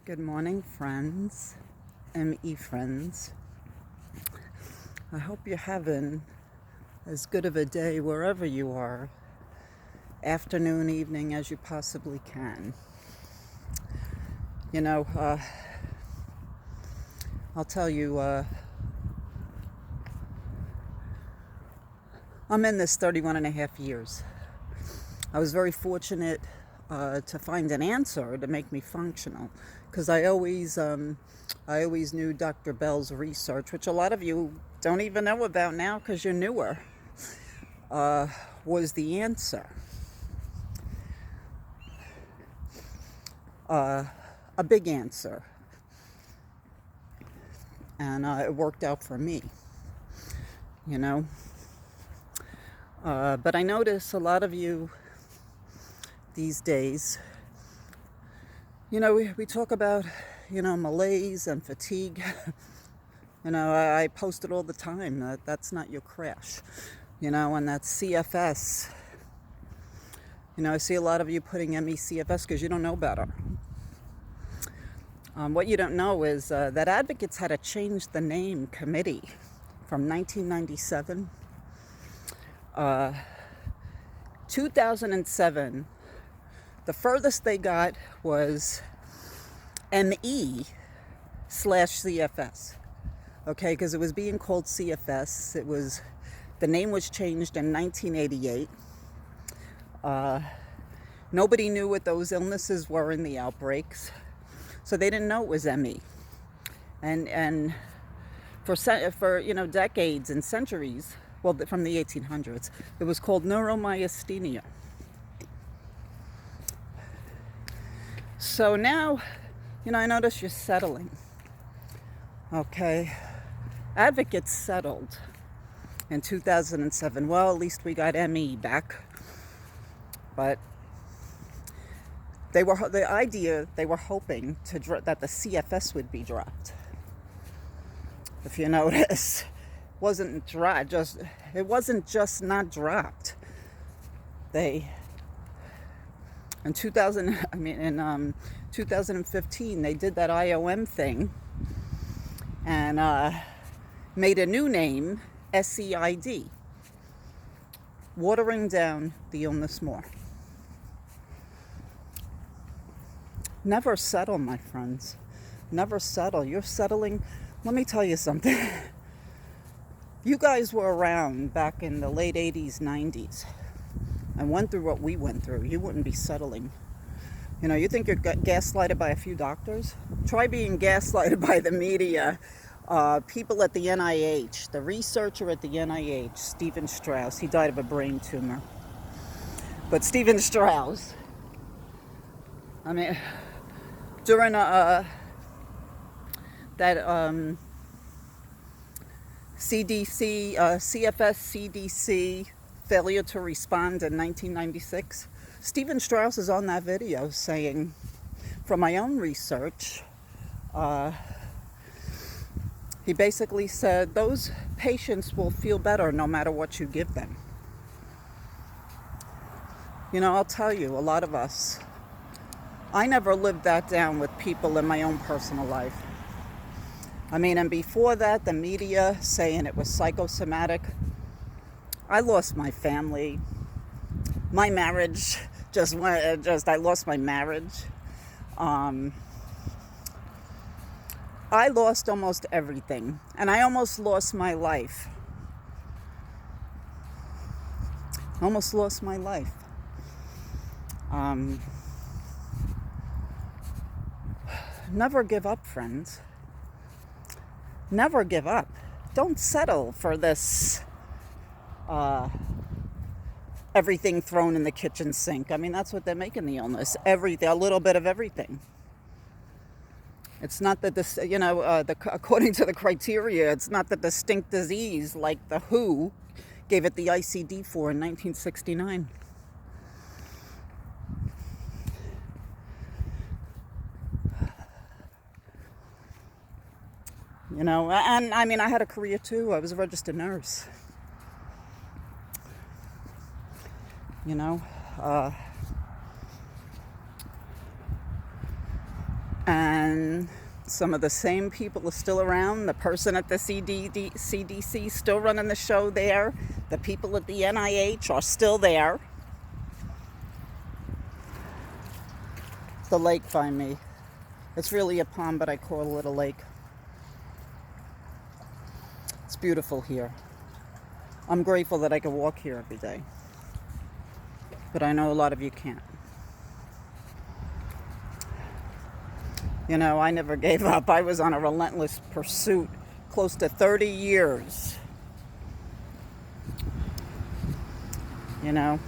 Good morning, friends, ME friends. I hope you're having as good of a day wherever you are, afternoon, evening, as you possibly can. You know, I'll tell you, I'm in this 31 and a half years. I was very fortunate to find an answer to make me functional, because I always knew Dr. Bell's research, which a lot of you don't even know about now because you're newer, was the answer. A big answer. And it worked out for me, you know. But I notice a lot of you these days, you know, we talk about, malaise and fatigue. I post it all the time. That's not your crash, and that's CFS. I see a lot of you putting ME-CFS because you don't know better. What you don't know is that advocates had to change the name committee from 1997. 2007, the furthest they got was ME/CFS. Okay, because it was being called CFS. The name was changed in 1988. Nobody knew what those illnesses were in the outbreaks, so they didn't know it was ME. And for decades and centuries, well, from the 1800s, it was called neuromyasthenia. So now, I notice you're settling. Okay. Advocates settled in 2007. Well, at least we got ME back. But they were hoping that the CFS would be dropped. If you notice, it wasn't just not dropped. In 2015, they did that IOM thing and made a new name, SCID, watering down the illness more. Never settle, my friends. Never settle. You're settling. Let me tell you something. You guys were around back in the late 80s, 90s, and went through what we went through. You wouldn't be settling. You think you're gaslighted by a few doctors? Try being gaslighted by the media. People at the NIH, the researcher at the NIH, Stephen Strauss, he died of a brain tumor. But Stephen Strauss, during CDC, CFS CDC failure to respond in 1996, Stephen Strauss is on that video saying, from my own research, he basically said those patients will feel better no matter what you give them. I'll tell you, a lot of us, I never lived that down with people in my own personal life. And before that, the media saying it was psychosomatic. I lost my family. My marriage I lost my marriage. I lost almost everything. And I almost lost my life. Almost lost my life. Never give up, friends. Never give up. Don't settle for this everything thrown in the kitchen sink. That's what they're making the illness. A little bit of everything. It's not that this, according to the criteria, it's not the distinct disease like the WHO gave it the ICD-4 in 1969. And I had a career too. I was a registered nurse. And And some of the same people are still around. The person at the CDC still running the show there. The people at the NIH are still there. The lake by me. It's really a pond, but I call it a lake. It's beautiful here. I'm grateful that I can walk here every day. But I know a lot of you can't. You know, I never gave up. I was on a relentless pursuit, close to 30 years. You know?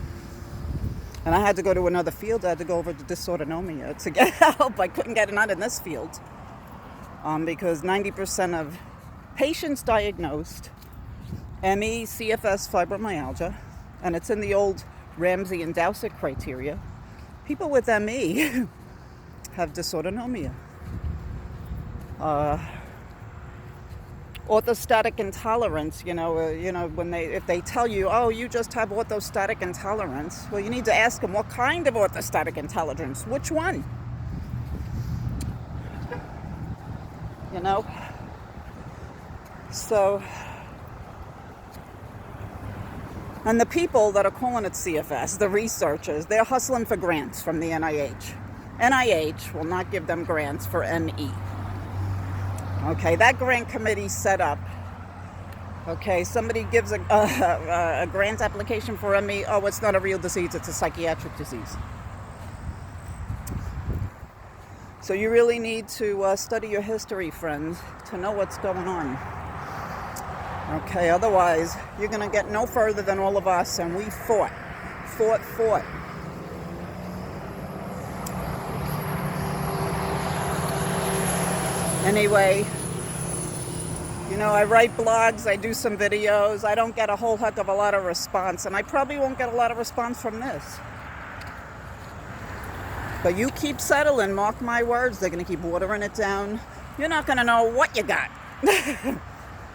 And I had to go to another field. I had to go over to dysautonomia to get help. I couldn't get it out in this field. Because 90% of patients diagnosed ME, CFS, fibromyalgia, and it's in the old Ramsey and Dowsett criteria, people with ME have dysautonomia. Orthostatic intolerance, if they tell you, oh, you just have orthostatic intolerance, well, you need to ask them what kind of orthostatic intolerance, which one? So, and the people that are calling it CFS, the researchers, they're hustling for grants from the NIH. NIH will not give them grants for ME. Okay, that grant committee set up. Okay, somebody gives a grant application for ME. Oh, it's not a real disease, it's a psychiatric disease. So you really need to study your history, friends, to know what's going on. Okay, otherwise, you're going to get no further than all of us, and we fought. Anyway, I write blogs, I do some videos, I don't get a whole heck of a lot of response, and I probably won't get a lot of response from this. But you keep settling, mark my words, they're going to keep watering it down. You're not going to know what you got.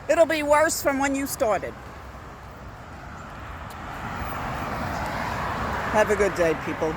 It'll be worse from when you started. Have a good day, people.